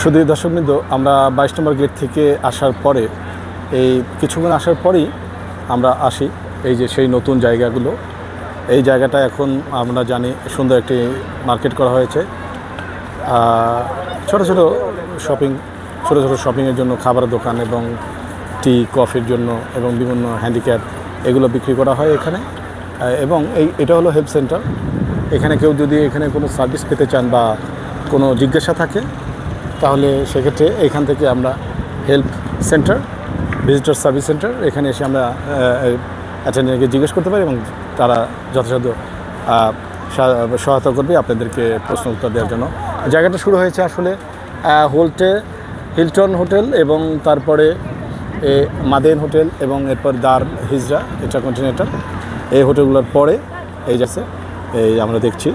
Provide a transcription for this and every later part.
শুধু দর্শকবৃন্দ, আমরা 22 নম্বর গেট থেকে আসার পরে এই কিছুক্ষণ আসার পরেই আমরা আসি এই যে সেই নতুন জায়গাগুলো। এই জায়গাটা এখন আমরা জানি সুন্দর একটি মার্কেট করা হয়েছে। ছোট ছোট শপিংয়ের জন্য খাবারের দোকান এবং টি কফির জন্য এবং বিভিন্ন হ্যান্ডিক্যাপ এগুলো বিক্রি করা হয় এখানে। এবং এটা হলো হেল্প সেন্টার। এখানে কেউ যদি এখানে কোনো সার্ভিস পেতে চান বা কোনো জিজ্ঞাসা থাকে তাহলে সেক্ষেত্রে এখান থেকে আমরা help centre, visitor service centre, এখানে এসে আমরা অ্যাটেন্ডেন্টকে জিজ্ঞেস করতে পারি এবং তারা যথাযথ সহায়তা করবে আপনাদেরকে প্রশ্ন উত্তর দেওয়ার জন্য। জায়গাটা শুরু হয়েছে আসলে হিলটন হোটেল এবং তারপরে মাদেন হোটেল এবং এরপর দার হিজরা ইন্টারকন্টিনেন্টাল, এই হোটেলগুলোর পরে এই যাচ্ছে এই আমরা দেখছি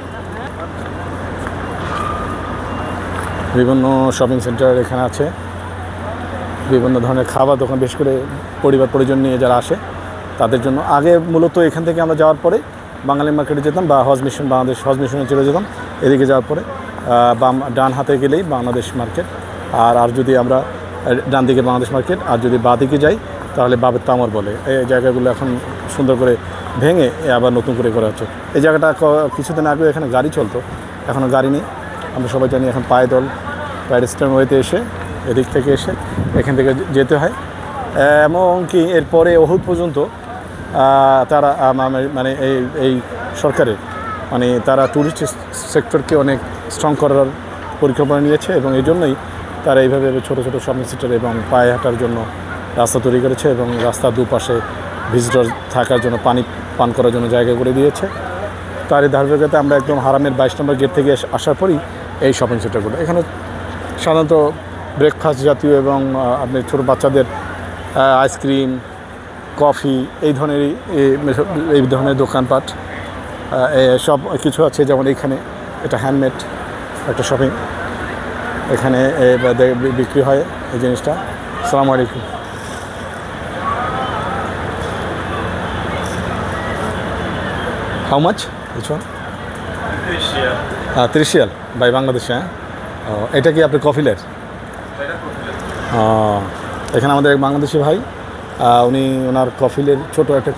বিভিন্ন শপিং সেন্টার এখানে আছে, বিভিন্ন ধরনের খাবার দোকান, বিশেষ করে পরিবার পরিজন নিয়ে যারা আসে তাদের জন্য। আগে মূলত এখান থেকে আমরা যাওয়ার পরে বাঙালি মার্কেটে যেতাম বা বাংলাদেশ হজ মিশনে চলে যেতাম। এদিকে যাওয়ার পরে ডান হাতে গেলেই বাংলাদেশ মার্কেট, আর যদি আমরা ডান দিকে বাংলাদেশ মার্কেট, আর যদি বাঁ দিকে যাই তাহলে বাবের তামর বলে। এই জায়গাগুলো এখন সুন্দর করে ভেঙে আবার নতুন করে করা হচ্ছে। এই জায়গাটা কিছুদিন আগে এখানে গাড়ি চলতো, এখনও গাড়ি নেই। আমরা সবাই জানি এখন প্যাডেস্ট্রিয়ান ওয়েতে এসে এদিক থেকে এসে এখান থেকে যেতে হয়। এমনকি এরপরে ওহুদ পর্যন্ত তারা মানে এই সরকারের তারা ট্যুরিস্ট সেক্টরকে অনেক স্ট্রং করার পরিকল্পনা নিয়েছে এবং এই জন্যই তারা এইভাবে ছোটো ছোটো শপিং সেন্টার এবং পায়ে হাঁটার জন্য রাস্তা তৈরি করেছে এবং রাস্তার দুপাশে ভিজিটর থাকার জন্য পানি পান করার জন্য জায়গা করে দিয়েছে। তারই ধারাবাহিকতায় আমরা একদম হারামের 22 নম্বর গেট থেকে আসার পরই এই শপিং সেন্টারগুলো। এখানে সাধারণত ব্রেকফাস্ট জাতীয় এবং আপনি ছোটো বাচ্চাদের আইসক্রিম, কফি এই ধরনের দোকানপাট সব কিছু আছে। যেমন এইখানে এটা হ্যান্ডমেড একটা শপিং, এখানে বিক্রি হয় এই জিনিসটা। আসসালামু আলাইকুম। How much this one? 30 রিয়াল বাই বাংলাদেশে। হ্যাঁ, এটা কি আপনার কফিলের? এখানে আমাদের এক বাংলাদেশি ভাই, উনি ওনার কফিলের ছোটো একটা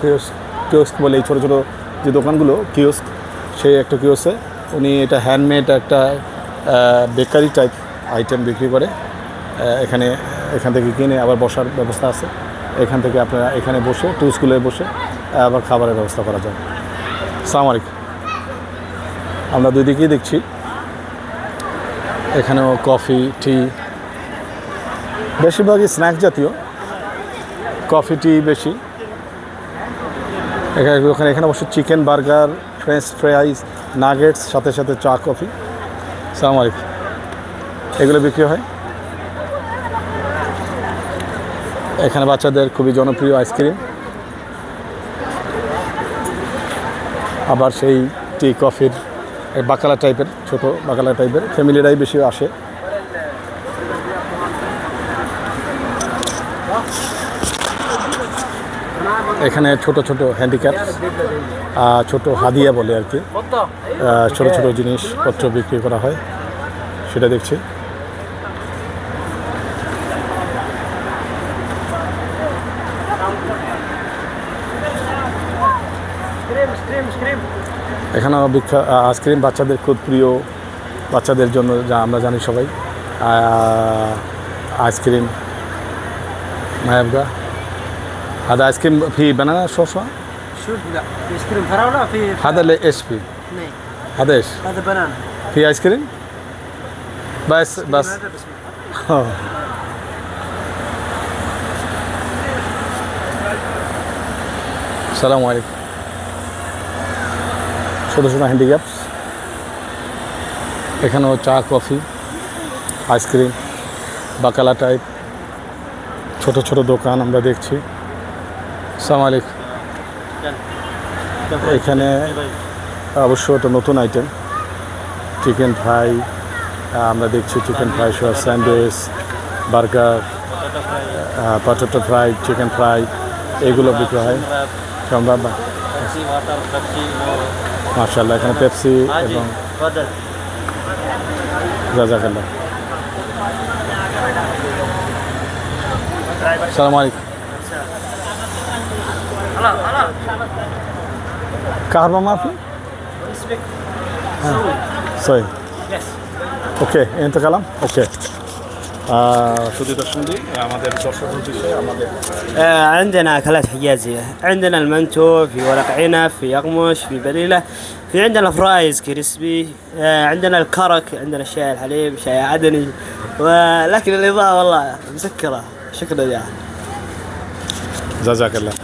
কিওস্ক বলে, এই ছোটো ছোটো যে দোকানগুলো কিওস্ক, সেই একটা কিওস্কে উনি এটা হ্যান্ডমেড একটা বেকারি টাইপ আইটেম বিক্রি করে। এখান থেকে কিনে আবার বসার ব্যবস্থা আছে। এখান থেকে আপনারা এখানে বসে স্কুলে বসে আবার খাবারের ব্যবস্থা করা যায়। আসসালামু আলাইকুম। আমরা দুই দিকেই দেখছি, এখানেও কফি, টি, বেশিরভাগই স্ন্যাক জাতীয়, কফি টি বেশি। এখানে অবশ্য চিকেন, বার্গার, ফ্রেঞ্চ ফ্রাইজ, নাগেটস, সাথে সাথে চা, কফি। আসসালামু আলাইকুম। এগুলো বিক্রি হয়। এখানে বাচ্চাদের খুবই জনপ্রিয় আইসক্রিম, আবার সেই টি কফির বাকালা টাইপের, ছোটো বাকালা টাইপের, ফ্যামিলিরাই বেশি আসে। এখানে ছোট ছোট হ্যান্ডিক্যাপ, ছোট হাদিয়া বলে আর কি, ছোট ছোট জিনিসপত্র বিক্রি করা হয়, সেটা দেখছি। এখানেও আইসক্রিম বাচ্চাদের খুব প্রিয়, বাচ্চাদের জন্য যা আমরা জানি সবাই। আইসক্রিম মায়াবগা هذا ايس كريم فيه بنانا شوشة؟ شوف لا ايس كريم فراولة في هذا اللي ايش فيه؟ اثنين. هذا ايش؟ هذا بنانا. في ايس كريم؟ بس هذا بس السلام عليكم. ছোটো ছোটো হ্যান্ডিক্যাপস, এখানেও চা, কফি, আইসক্রিম, বাকালা টাইপ ছোটো ছোটো দোকান আমরা দেখছি। আসসালামু আলাইকুম। এখানে অবশ্য এটা নতুন আইটেম, চিকেন ফ্রাই আমরা দেখছি, চিকেন ফ্রাই সহ sandwich, burger, potato fry, chicken fry এগুলো বিক্রি হয়। মাশাআল্লাহ, এখানে পেপসি এবং জাযাকাল্লাহ। السلام عليكم. كهرباء ما في؟ صحيح. ওকে এনতে কালাম ওকে শুধু দর্শনদি আমাদের দর্শক উদ্দেশ্যে আমাদের عندنا أكلات حجازية، عندنا المنتو في ورق عنب في أقمش في بليلة، في عندنا فرايز كريسبي، عندنا الكرك، عندنا الشاي الحليب شاي عدني، ولكن الإضاءة والله مسكرة. شكرا يا জাযাকাল্লাহ